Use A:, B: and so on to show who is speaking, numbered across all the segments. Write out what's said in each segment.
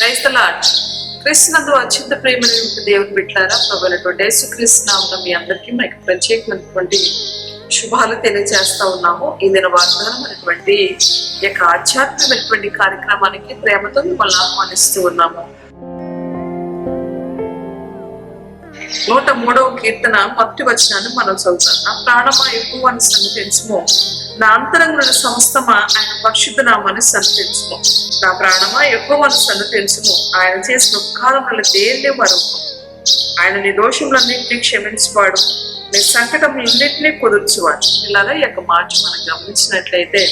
A: Praise the lord. క్రీస్తునందు అత్యంత ప్రేమని దేవుని బిడ్డలారా, ప్రభువైనటువంటి యేసుక్రీస్తు నామమున మీ అందరికీ మనకి ప్రత్యేకమైనటువంటి శుభాలు తెలియజేస్తా ఉన్నాము. ఈ దిన వాగ్దానమైనటువంటి ఈ యొక్క ఆధ్యాత్మికమైనటువంటి కార్యక్రమానికి ప్రేమతో మిమ్మల్ని ఆహ్వానిస్తూ ఉన్నాము. 103వ కీర్తన 1వ వచనాన్ని మనం చదువుతాం. నా ప్రాణమా యెహోవాను సన్నిధించుము, నా అంతరంగంలోని సమస్తమా ఆయన పరిశుద్ధ నామాన్ని సన్నిధించుము. నా ప్రాణమా యెహోవాను సన్నిధించుము, ఆయన చేసిన ఉపకారములను దేనిని మరువకు. ఆయన నీ దోషములన్నింటినీ క్షమించువాడు, నీ సంకటములన్నింటినీ కుదుర్చువాడు. ఇలాగా ఈ యొక్క మాట మనం గమనించినట్లయితే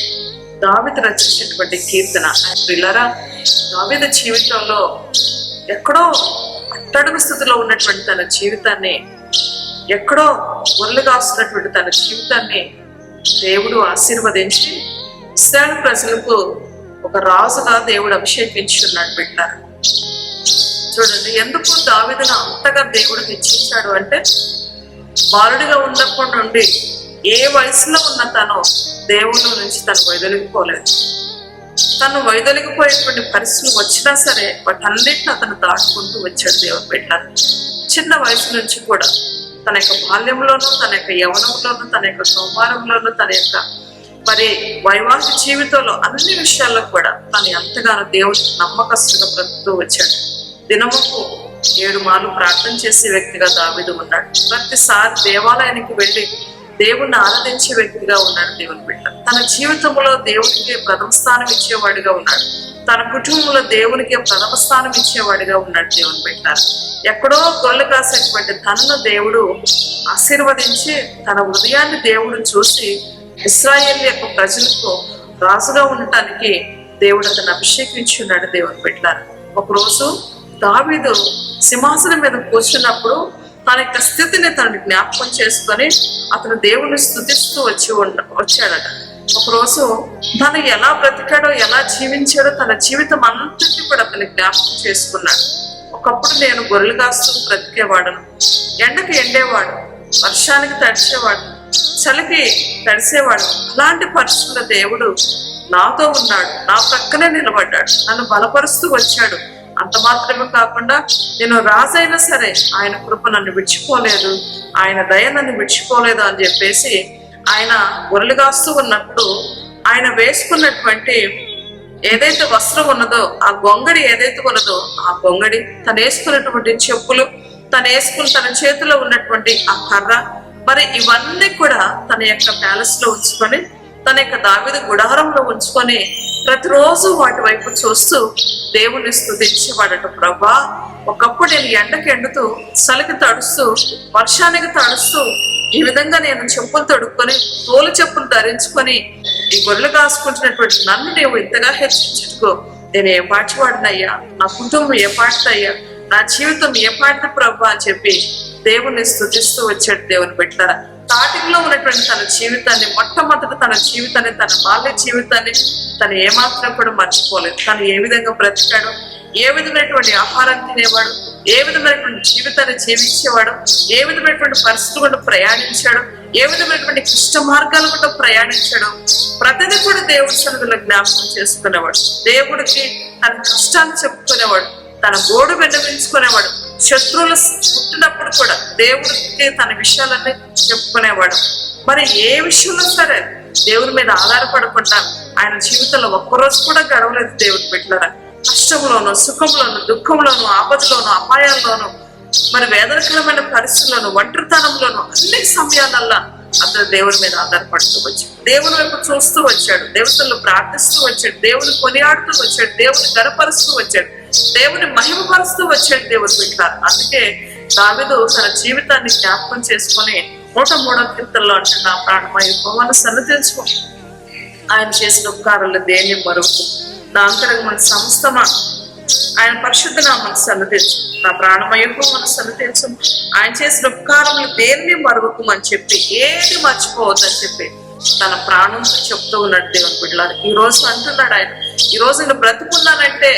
A: దావీదు రచించినటువంటి కీర్తన. పిల్లరా, దావీదు జీవితంలో ఎక్కడో అట్టడుగు స్థితిలో ఉన్నటువంటి తన జీవితాన్ని, ఎక్కడో ఒళ్ళుగాస్తున్నటువంటి తన జీవితాన్ని దేవుడు ఆశీర్వదించి ఇశ్రాయేలు ప్రజలకు ఒక రాజుగా దేవుడు అభిషేకించున్నాడు. పెట్టారు చూడండి, ఎందుకు దావీదును అంతగా దేవుడు హెచ్చించాడు అంటే, బాలుడిగా ఉన్నప్పటి నుండి ఏ వయసులో ఉన్న తను దేవుళ్ళ నుంచి తను వైదొలిగిపోలేదు. తను వైదొలిగిపోయేటువంటి పరిస్థితులు వచ్చినా సరే వాటన్నిటిని అతను దాటుకుంటూ వచ్చాడు. దేవుడు పెట్టారు చిన్న వయసు నుంచి కూడా తన యొక్క బాల్యంలోనూ, తన యొక్క యవనంలోనూ, తన యొక్క కౌమారంలోనూ, తన యొక్క మరి వైవాహిక జీవితంలో అన్ని విషయాల్లో కూడా తను ఎంతగానో దేవుడికి నమ్మకస్తుగా బ్రతుకుతూ వచ్చాడు. దినముకు 7 మార్లు ప్రార్థన చేసే వ్యక్తిగా దావీదు ఉన్నాడు. ప్రతిసారి దేవాలయానికి వెళ్ళి దేవుణ్ణి ఆరాధించే వ్యక్తిగా ఉన్నాడు. దేవుని బిడ్డ తన జీవితంలో దేవునికి ప్రథమ స్థానం ఇచ్చేవాడిగా ఉన్నాడు. తన కుటుంబంలో దేవునికి ప్రథమ స్థానం ఇచ్చేవాడిగా ఉన్నాడు. దేవుని పెట్టారు ఎక్కడో గొల్ల కాసేటువంటి తనను దేవుడు ఆశీర్వదించి తన హృదయాన్ని దేవుడు చూసి ఇశ్రాయేలు యొక్క ప్రజలకు రాజుగా ఉండటానికి దేవుడు అతను అభిషేకించి ఉన్నాడు. దేవుని పెట్టారు ఒకరోజు దావీదు సింహాసనం మీద కూర్చున్నప్పుడు తన యొక్క స్థితిని తనని జ్ఞాపకం చేసుకొని అతను దేవుని స్తుతిస్తూ వచ్చాడట. ఒకరోజు తను ఎలా బ్రతికాడో, ఎలా జీవించాడో, తన జీవితం అంతటి కూడా అతని జ్ఞాపకం చేసుకున్నాడు. ఒకప్పుడు నేను గొర్రెలు కాస్తూ బ్రతికేవాడును, ఎండకి ఎండేవాడు, వర్షానికి తడిచేవాడు, చలికి తడిసేవాడు. అలాంటి పరిస్థితుల్లో దేవుడు నాతో ఉన్నాడు, నా ప్రక్కనే నిలబడ్డాడు, నన్ను బలపరుస్తూ వచ్చాడు. అంత మాత్రమే కాకుండా నేను రాజైనా సరే ఆయన కృప నన్ను విడిచిపోలేదు, ఆయన దయ నన్ను విడిచిపోలేదు అని చెప్పేసి ఆయన గొర్రెలు కాస్తూ ఉన్నప్పుడు ఆయన వేసుకున్నటువంటి ఏదైతే వస్త్రం ఉన్నదో, ఆ గొంగడి ఏదైతే ఉన్నదో, ఆ గొంగడి తను వేసుకున్నటువంటి చెప్పులు, తన చేతిలో ఉన్నటువంటి ఆ కర్ర, మరి ఇవన్నీ కూడా తన యొక్క ప్యాలెస్ లో ఉంచుకొని, తన యొక్క దావీదు గుడారంలో ఉంచుకొని ప్రతిరోజు వాటి వైపు చూస్తూ దేవుణ్ణి స్తుతించేవాడట. ప్రభా, ఒకప్పుడు నేను ఎండకి ఎండుతూ, చలికి తడుస్తూ, వర్షానికి తడుస్తూ, ఈ విధంగా నేను చెప్పులు తొడుక్కొని, తోలు చెప్పులు ధరించుకొని ఈ గొర్రెలు కాసుకుంటున్నటువంటి నన్ను నీవు ఇంతగా హెచ్చించుకో. నేను ఏ పాటివాడినయ్యా, నా కుటుంబం ఏ పాటిదయ్యా, నా జీవితం ఏ పాటిది ప్రభా అని చెప్పి దేవుణ్ణి స్తుతిస్తూ వచ్చాడు. దేవుని పెట్టారా, స్టార్టింగ్ లో ఉన్నటువంటి తన జీవితాన్ని, మొట్టమొదటి తన జీవితాన్ని, తన బాల్య జీవితాన్ని తను ఏమాత్రం కూడా మర్చిపోలేదు. తను ఏ విధంగా బ్రతికాడు, ఏ విధమైనటువంటి ఆహారం తినేవాడు, ఏ విధమైనటువంటి జీవితాన్ని జీవించేవాడు, ఏ విధమైనటువంటి పరిస్థితులు కూడా ప్రయాణించాడు, ఏ విధమైనటువంటి కృష్ణ మార్గాలు కూడా ప్రయాణించాడు, ప్రతిదీ కూడా దేవుడి సన్నిధిలో జ్ఞాపకం చేసుకునేవాడు. దేవుడికి తన కష్టాన్ని చెప్పుకునేవాడు, తన గోడు విన్నవించుకునేవాడు. శత్రువులు పుట్టినప్పుడు కూడా దేవుడికి తన విషయాలన్నీ చెప్పుకునేవాడు. మరి ఏ విషయంలో సరే దేవుని మీద ఆధారపడకుండా ఆయన జీవితంలో ఒక్కరోజు కూడా గడవలేదు. దేవుడి బిడ్డలారా, కష్టంలోను, సుఖంలోను, దుఃఖంలోను, ఆపదలోను, అపాయాల్లోను, మరి వేదనకరమైన పరిస్థితుల్లోను, ఒంటరితనంలోను, అన్ని సమయాలల్లా అతను దేవుని మీద ఆధారపడుతూ వచ్చాడు. దేవుని వైపు చూస్తూ వచ్చాడు, దేవతల్లో ప్రార్థిస్తూ వచ్చాడు, దేవుని కొనియాడుతూ వచ్చాడు, దేవుని గనపరుస్తూ వచ్చాడు, దేవుని మహిమపరుస్తూ వచ్చాడు. దేవుని బిడ్డలారా, అందుకే దావీదు తన జీవితాన్ని జ్ఞాపకం చేసుకొని 103వ కీర్తనలో అంటే, నా ప్రాణమా యెహోవాను సన్నిధించుకో, ఆయన చేసిన ఉపకారాలు దేన్ని మరువకు. నా అంతరంగం సమస్తమా ఆయన పరిశుద్ధ నామాన్ని సన్నిధించు. నా ప్రాణమా యెహోవాను సన్నిధించు, ఆయన చేసిన ఉపకారములు దేన్ని మరువకు అని చెప్పి, ఏది మర్చిపోవద్దని చెప్పి తన ప్రాణంతో చెప్తూ ఉన్నాడు. దేవుని బిడ్డలారా, ఈ రోజు అంటున్నాడు ఆయన, ఈ రోజు నేను బ్రతుకున్నానంటే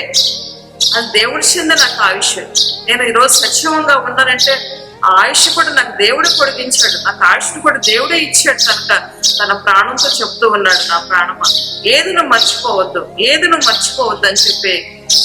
A: అది దేవుడి చెంది నాకు ఆయుష్. నేను ఈరోజు సజీవంగా ఉన్నానంటే ఆ ఆయుష్ కూడా నాకు దేవుడే పొడిగించాడు, నాకు ఆయుష్ కూడా దేవుడే ఇచ్చాడు. కనుక తన ప్రాణంతో చెప్తూ ఉన్నాడు, నా ప్రాణమా ఏది నువ్వు మర్చిపోవద్దు, ఏది నువ్వు మర్చిపోవద్దు అని చెప్పి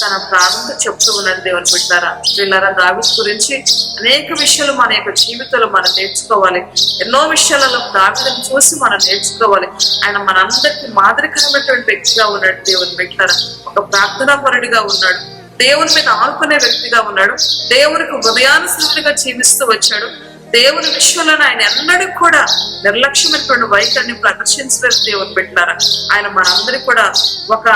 A: తన ప్రాణంతో చెప్తూ ఉన్నది దేవుని బిడ్డారా. వీళ్ళారా దావీదు గురించి అనేక విషయాలు మన యొక్క జీవితంలో మనం నేర్చుకోవాలి. ఎన్నో విషయాలలో దావీదుని చూసి మనం నేర్చుకోవాలి. ఆయన మనందరికీ మాదిరికరమైనటువంటి వ్యక్తిగా ఉన్నాడు దేవుని బిడ్డారా. ఒక ప్రార్థనాపరుడిగా ఉన్నాడు, దేవుని మీద ఆనుకునే వ్యక్తిగా ఉన్నాడు, దేవునికి హృదయానుసరుడిగా జీవిస్తూ వచ్చాడు. దేవుని విషయంలో ఆయన ఎన్నడూ కూడా నిర్లక్ష్యమైనటువంటి వైఖరిని ప్రదర్శించలేదు దేవుని బిడ్డలారా. ఆయన మనందరికీ కూడా ఒక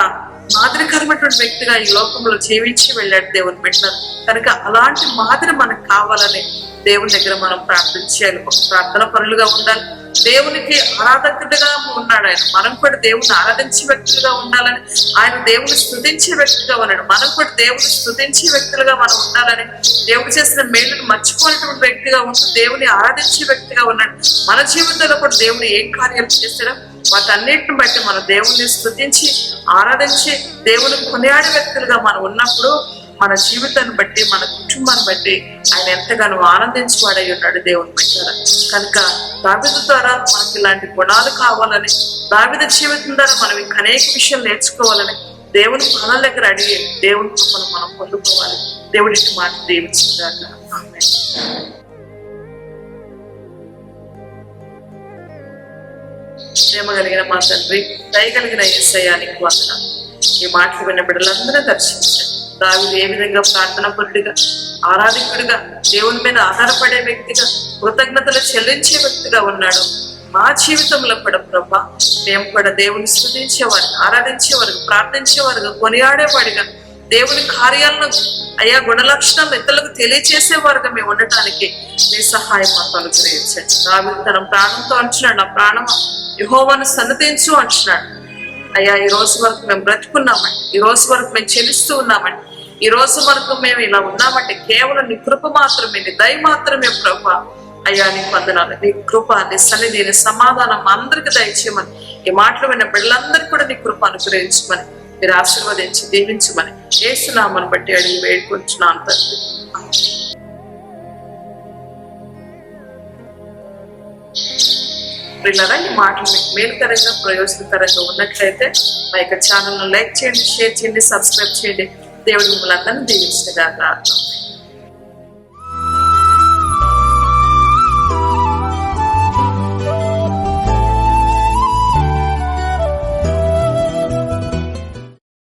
A: మాదిరికరమైనటువంటి వ్యక్తిగా ఈ లోకంలో జీవించి వెళ్ళాడు దేవుని బిడ్డలారా. కనుక అలాంటి మాదిరి మనకు కావాలని దేవుని దగ్గర మనం ప్రార్థించాలి. ఒక ప్రార్థన పనులుగా ఉండాలి, దేవునికి ఆరాధకుడిగా ఉన్నాడు ఆయన. మనం కూడా దేవుని ఆరాధించే వ్యక్తులుగా ఉండాలని, ఆయన దేవుని స్తుతించే వ్యక్తిగా ఉన్నాడు. మనం కూడా దేవుని స్తుతించే వ్యక్తులుగా మనం ఉండాలని, దేవుడు చేసిన మేలును మర్చిపోయినటువంటి వ్యక్తిగా ఉంటూ దేవుని ఆరాధించే వ్యక్తిగా ఉన్నాడు. మన జీవితంలో కూడా దేవుడు ఏం కార్యాలు చేశాడో వాటన్నిటిని బట్టి మనం దేవుని స్తుతించి ఆరాధించి దేవుని కొనియాడే వ్యక్తులుగా మనం ఉన్నప్పుడు మన జీవితాన్ని బట్టి, మన కుటుంబాన్ని బట్టి ఆయన ఎంతగానో ఆనందించేవాడై ఉన్నాడు దేవుని బిడ్డలారా. కనుక దావీదు ద్వారా మనకి ఇలాంటి గుణాలు కావాలని, దావీదు జీవితం ద్వారా మనం ఇంకా అనేక విషయాలు నేర్చుకోవాలని దేవుని పనుల దగ్గర అడిగి దేవుని కృపను మనం పొందుకోవాలి. దేవుడికి మాట దీవించుగాక. ఆమేన్. ప్రేమ కలిగిన మా తండ్రి, దయ కలిగిన యేసయ్యా నీకు వందనాలు. ఈ మాటలు విన్న బిడ్డలందరూ దర్శించండి. దావీదు ఏ విధంగా ప్రార్థన పరుడిగా, ఆరాధికుడిగా, దేవుని మీద ఆధారపడే వ్యక్తిగా, కృతజ్ఞతలు చెల్లించే వ్యక్తిగా ఉన్నాడు. మా జీవితంలో కూడా ప్రభా మేము కూడా దేవుని స్తుతించేవారు, ఆరాధించేవారు, ప్రార్థించేవారుగా, కొనియాడేవాడిగా, దేవుని కార్యాలను అయ్యా గుణలక్షణాలను ఇతరులకు తెలియచేసేవారుగా మేము ఉండటానికి మీ సహాయం మాకు అనుగ్రహించండి. దావీదు తన ప్రాణంతో అంటున్నాడు, నా ప్రాణమా యెహోవాను సన్నతించు అంటున్నాడు. అయ్యా ఈ రోజు వరకు మేము బ్రతుకున్నామండి, ఈ రోజు వరకు మేము చెల్లిస్తూ ఉన్నామండి, ఈ రోజు వరకు మేము ఇలా ఉన్నామంటే కేవలం నీ కృప మాత్రమే, నీ దయ మాత్రమే ప్రభా. అయ్యా నీ వందనాలు, నీ కృప, నీ సన్నిధి, నీ సమాధానం అందరికి దయచేయమని, ఈ మాటలు విన్న బిడ్డలందరికీ కూడా నీ కృప అనుగ్రహించమని, మీరు ఆశీర్వదించి దీవించమని యేసు నామమును బట్టి అడిగి వేడుకుంటున్నాను తండ్రి. ప్రియులారా, ఈ మాటలు మీకు మేలుకరంగా, ప్రయోజనకరంగా ఉన్నట్లయితే మా యొక్క ఛానల్ను లైక్ చేయండి, షేర్ చేయండి, సబ్స్క్రైబ్ చేయండి. దేవుడు మిమ్మల్ని అందరినీ దీవించగా.